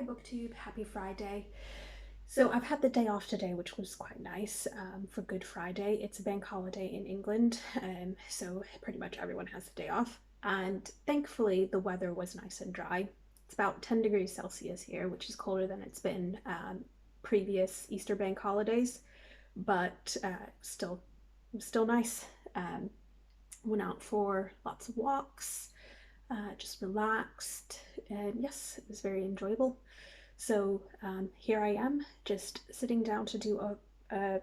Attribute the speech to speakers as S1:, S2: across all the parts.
S1: Hi BookTube, happy Friday. So I've had the day off today, which was quite nice for Good Friday. It's a bank holiday in England, so pretty much everyone has the day off. And thankfully the weather was nice and dry. It's about 10 degrees Celsius here, which is colder than it's been previous Easter bank holidays, but still nice. Went out for lots of walks, just relaxed, and yes, it was very enjoyable. So here I am, just sitting down to do a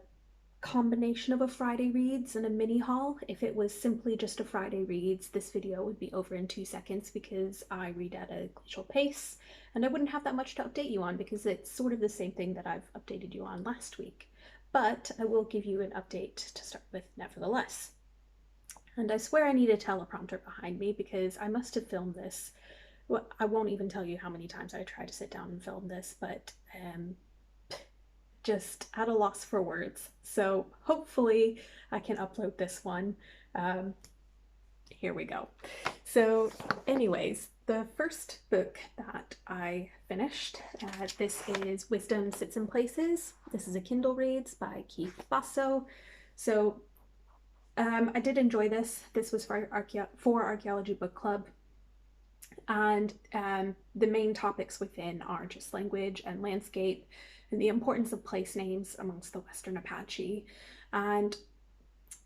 S1: combination of a Friday Reads and a mini haul. If it was simply just a Friday Reads, this video would be over in 2 seconds because I read at a glacial pace, and I wouldn't have that much to update you on because it's sort of the same thing that I've updated you on last week. But I will give you an update to start with nevertheless. And I swear I need a teleprompter behind me because I must have filmed this. Well, I won't even tell you how many times I tried to sit down and film this, but just at a loss for words. So hopefully I can upload this one. Here we go. So anyways, the first book that I finished, this is Wisdom Sits in Places. This is a Kindle Reads by Keith Basso. So I did enjoy this. This was for Archaeology Book Club. And the main topics within are just language and landscape and the importance of place names amongst the Western Apache. And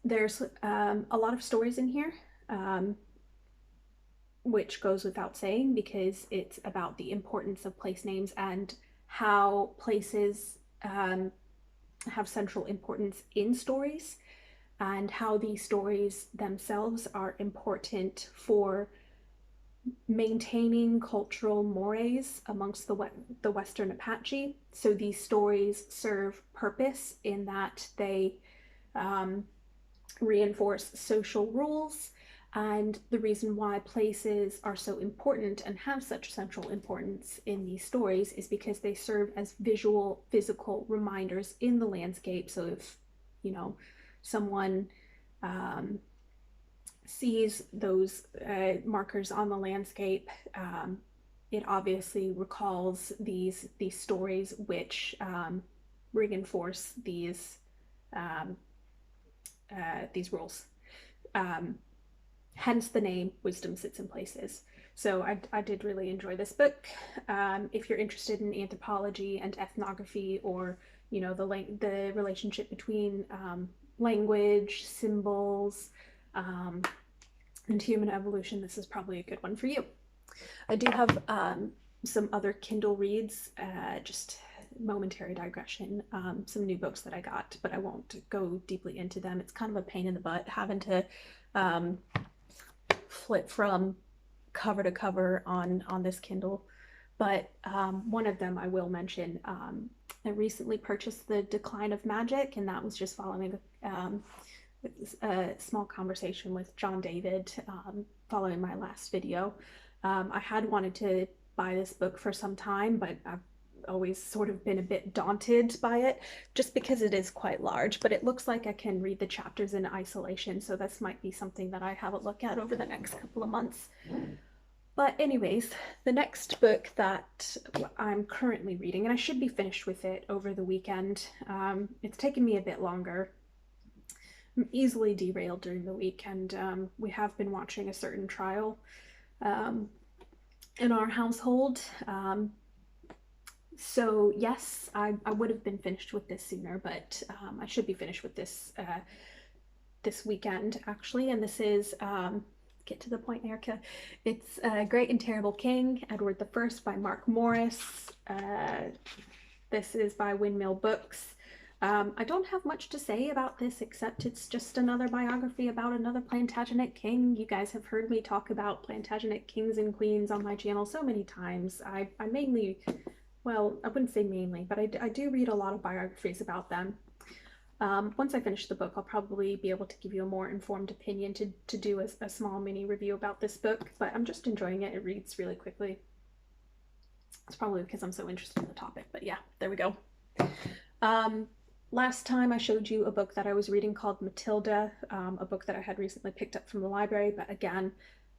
S1: there's a lot of stories in here, which goes without saying because it's about the importance of place names and how places have central importance in stories, and how these stories themselves are important for maintaining cultural mores amongst the Western Apache. So these stories serve purpose in that they reinforce social rules, and the reason why places are so important and have such central importance in these stories is because they serve as visual, physical reminders in the landscape. So if, you know, someone sees those markers on the landscape, it obviously recalls these stories which reinforce these rules. Hence the name Wisdom Sits in Places. So I did really enjoy this book. If you're interested in anthropology and ethnography, or you know, the relationship between language, symbols, and human evolution, this is probably a good one for you. I do have some other Kindle Reads, just momentary digression, some new books that I got, but I won't go deeply into them. It's kind of a pain in the butt having to flip from cover to cover on this Kindle. But one of them I will mention. I recently purchased The Decline of Magic, and that was just following a small conversation with John David following my last video. I had wanted to buy this book for some time, but I've always sort of been a bit daunted by it just because it is quite large, but it looks like I can read the chapters in isolation, so this might be something that I have a look at over the next couple of months. But anyways, the next book that I'm currently reading, and I should be finished with it over the weekend, it's taken me a bit longer. I'm easily derailed during the week, and we have been watching a certain trial in our household. So yes, I would have been finished with this sooner, but I should be finished with this this weekend actually. And this is get to the point, Erica. It's Great and Terrible King, Edward the First by Mark Morris. This is by Windmill Books. I don't have much to say about this except it's just another biography about another Plantagenet king. You guys have heard me talk about Plantagenet kings and queens on my channel so many times. I mainly, well, I wouldn't say mainly, but I do read a lot of biographies about them. Once I finish the book, I'll probably be able to give you a more informed opinion to do a small mini review about this book, but I'm just enjoying it. It reads really quickly. It's probably because I'm so interested in the topic, but yeah, there we go. Last time I showed you a book that I was reading called Matilda, a book that I had recently picked up from the library, but again,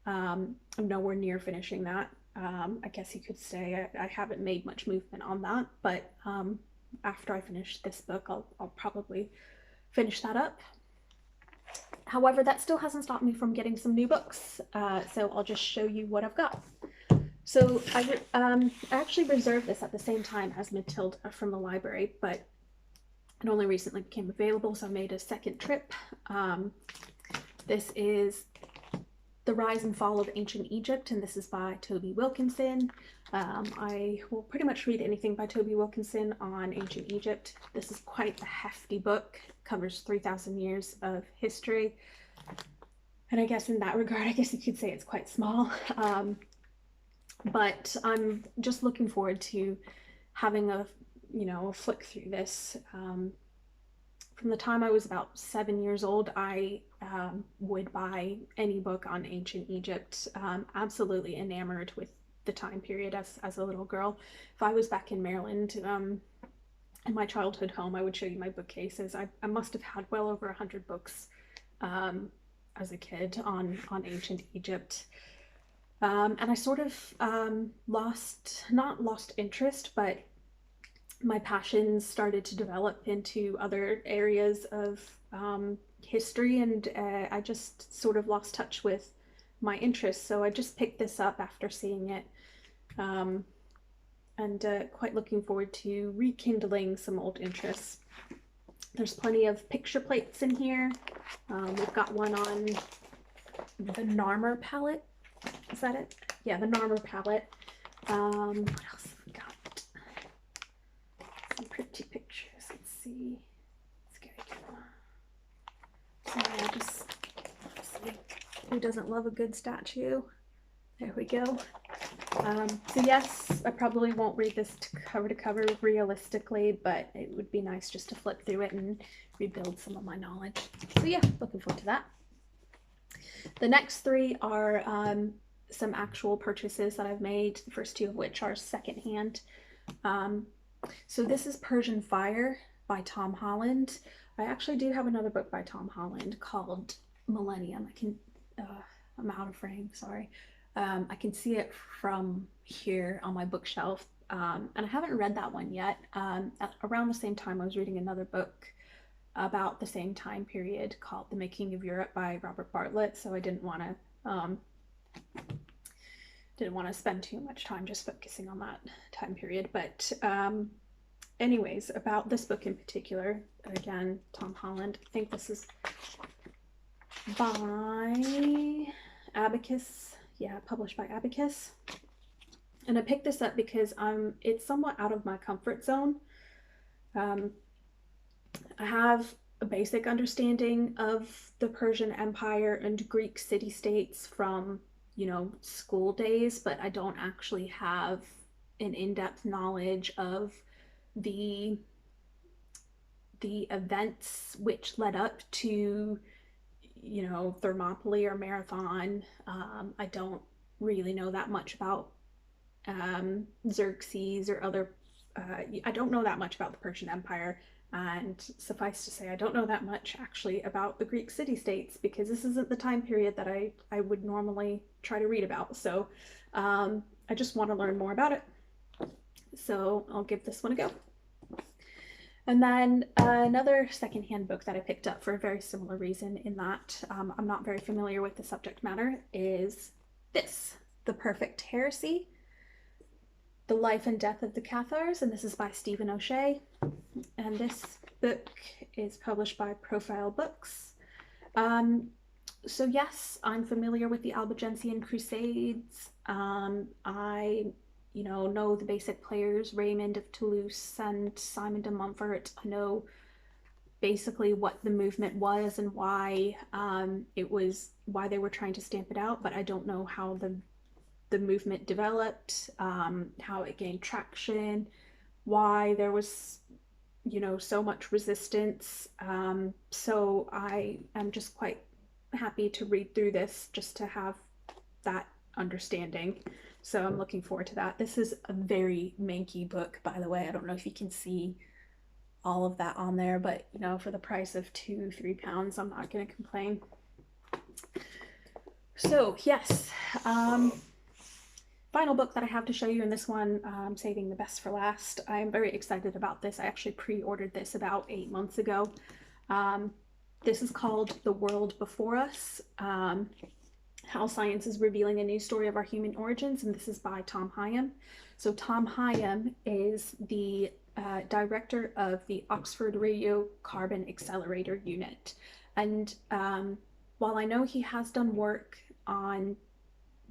S1: I'm nowhere near finishing that. I guess you could say I haven't made much movement on that, but after I finish this book, I'll probably finish that up. However, that still hasn't stopped me from getting some new books, so I'll just show you what I've got. So I actually reserved this at the same time as Matilda from the library, but it only recently became available, so I made a second trip. This is The Rise and Fall of Ancient Egypt, and this is by Toby Wilkinson. I will pretty much read anything by Toby Wilkinson on ancient Egypt. This is quite a hefty book, covers 3,000 years of history, and I guess in that regard, I guess you could say it's quite small. But I'm just looking forward to having a flick through this. From the time I was about 7 years old, I would buy any book on ancient Egypt. Absolutely enamored with the time period as a little girl. If I was back in Maryland, in my childhood home, I would show you my bookcases. I must have had well over 100 books as a kid on ancient Egypt. And I sort of not lost interest, but my passions started to develop into other areas of history, and I just sort of lost touch with my interests. So I just picked this up after seeing it, and quite looking forward to rekindling some old interests. There's plenty of picture plates in here. We've got one on the Narmer palette. Is that it? Yeah, the Narmer palette. What else have we got? Some pretty pictures. Let's see. Let's get it. So yeah, just see. Who doesn't love a good statue? There we go. So yes, I probably won't read this to cover realistically, but it would be nice just to flip through it and rebuild some of my knowledge. So yeah, looking forward to that. The next three are some actual purchases that I've made, the first two of which are secondhand. So this is Persian Fire by Tom Holland. I actually do have another book by Tom Holland called Millennium. I'm out of frame, sorry. I can see it from here on my bookshelf, and I haven't read that one yet. Around the same time, I was reading another book about the same time period called The Making of Europe by Robert Bartlett, so I didn't want to spend too much time just focusing on that time period. But anyways, about this book in particular, again, Tom Holland, I think this is by Abacus, yeah, published by Abacus. And I picked this up because it's somewhat out of my comfort zone. I have a basic understanding of the Persian Empire and Greek city-states from, school days, but I don't actually have an in-depth knowledge of the events which led up to, Thermopylae or Marathon. I don't really know that much about Xerxes or other, I don't know that much about the Persian Empire. And suffice to say, I don't know that much actually about the Greek city-states because this isn't the time period that I would normally try to read about. So I just want to learn more about it. So I'll give this one a go. And then another secondhand book that I picked up for a very similar reason, in that I'm not very familiar with the subject matter, is this, The Perfect Heresy, The Life and Death of the Cathars, and this is by Stephen O'Shea. And this book is published by Profile Books. So yes, I'm familiar with the Albigensian Crusades. I know the basic players, Raymond of Toulouse and Simon de Montfort. I know basically what the movement was and why why they were trying to stamp it out, but I don't know how the movement developed, how it gained traction, why there was so much resistance. So I am just quite happy to read through this just to have that understanding. So I'm looking forward to that. This is a very manky book, by the way. I don't know if you can see all of that on there, but for the price of £2-3, I'm not going to complain. So yes, final book that I have to show you, and this one I'm saving the best for last. I'm very excited about this. I actually pre-ordered this about 8 months ago. This is called The World Before Us, How Science is Revealing a New Story of Our Human Origins, and this is by Tom Higham. So Tom Higham is the director of the Oxford Radiocarbon Accelerator Unit. And while I know he has done work on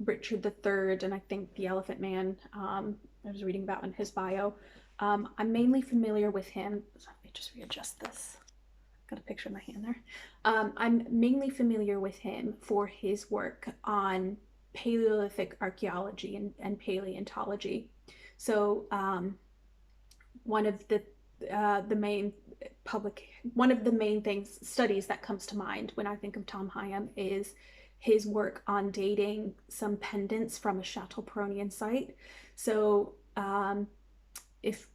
S1: Richard III and I think the Elephant Man, I was reading about in his bio, I'm mainly familiar with him. Let me just readjust this. Got a picture in my hand there. I'm mainly familiar with him for his work on Paleolithic archaeology and paleontology. So one of the main studies that comes to mind when I think of Tom Higham is his work on dating some pendants from a Chateaubriand site. So if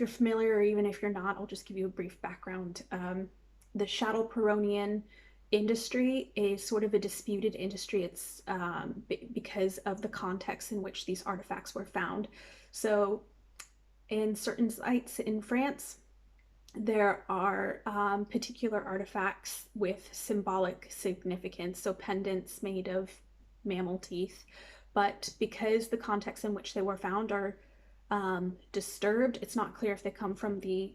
S1: you're familiar, or even if you're not, I'll just give you a brief background. The Chateaubriand industry is sort of a disputed industry. It's because of the context in which these artifacts were found. So in certain sites in France, there are particular artifacts with symbolic significance, so pendants made of mammal teeth. But because the context in which they were found are disturbed, it's not clear if they come from the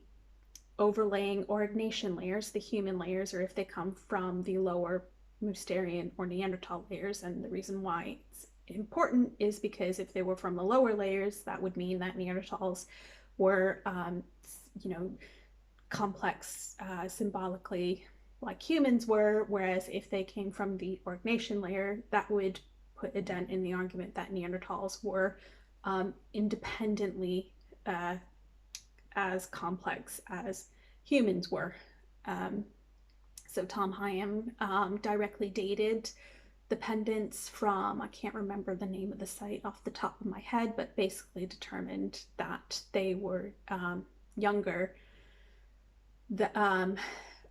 S1: overlaying Aurignacian layers, the human layers, or if they come from the lower Mousterian or Neanderthal layers. And the reason why it's important is because if they were from the lower layers, that would mean that Neanderthals were, complex symbolically like humans were, whereas if they came from the Aurignacian layer, that would put a dent in the argument that Neanderthals were independently as complex as humans were. So Tom Higham directly dated the pendants from, I can't remember the name of the site off the top of my head, but basically determined that they were younger,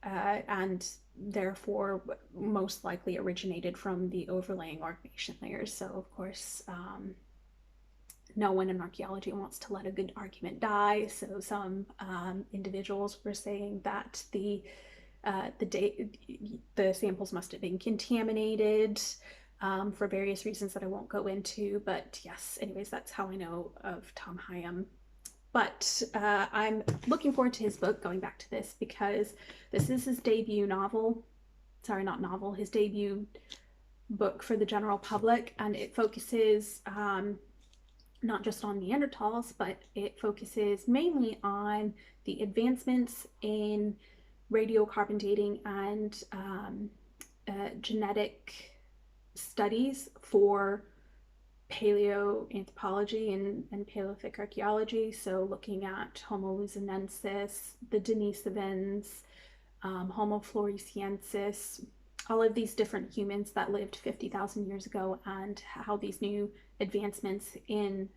S1: and therefore most likely originated from the overlaying Aurignacian layers. So of course, no one in archaeology wants to let a good argument die. So some individuals were saying that the samples must have been contaminated for various reasons that I won't go into. But yes, anyways, that's how I know of Tom Higham. But I'm looking forward to his book, going back to this, because this is his debut novel. Sorry, not novel, his debut book for the general public, and it focuses not just on Neanderthals, but it focuses mainly on the advancements in radiocarbon dating and genetic studies for paleoanthropology and Paleolithic archaeology. So looking at Homo luzonensis, the Denisovans, Homo floresiensis, all of these different humans that lived 50,000 years ago, and how these new advancements in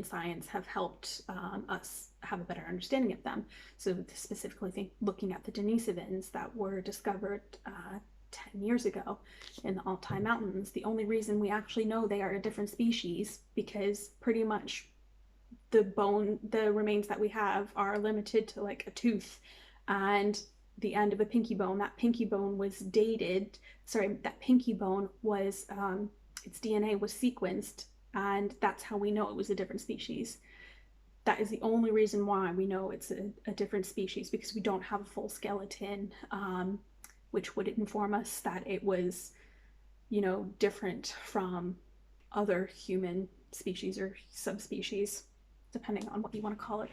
S1: science have helped us have a better understanding of them. So specifically looking at the Denisovans that were discovered 10 years ago in the Altai Mountains. The only reason we actually know they are a different species, because pretty much the remains that we have are limited to like a tooth and the end of a pinky bone. That pinky bone was dated, that pinky bone was, its DNA was sequenced, and that's how we know it was a different species. That is the only reason why we know it's a different species, because we don't have a full skeleton, which would inform us that it was, different from other human species or subspecies, depending on what you want to call it.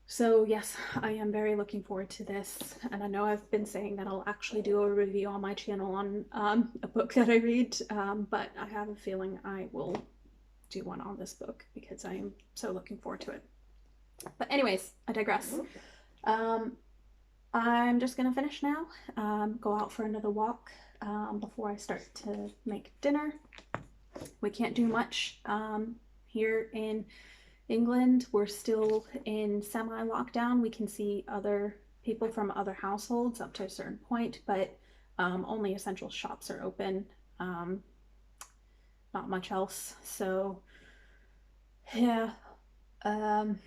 S1: So yes, I am very looking forward to this, and I know I've been saying that I'll actually do a review on my channel on a book that I read, but I have a feeling I will do one on this book because I am so looking forward to it. But anyways, I digress. I'm just gonna finish now, go out for another walk before I start to make dinner. We can't do much here in England. We're still in semi-lockdown. We can see other people from other households up to a certain point, but only essential shops are open. not much else. So yeah. Um,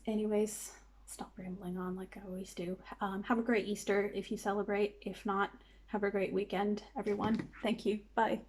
S1: anyways, stop rambling on like I always do. Have a great Easter if you celebrate. If not, have a great weekend, everyone. Thank you. Bye.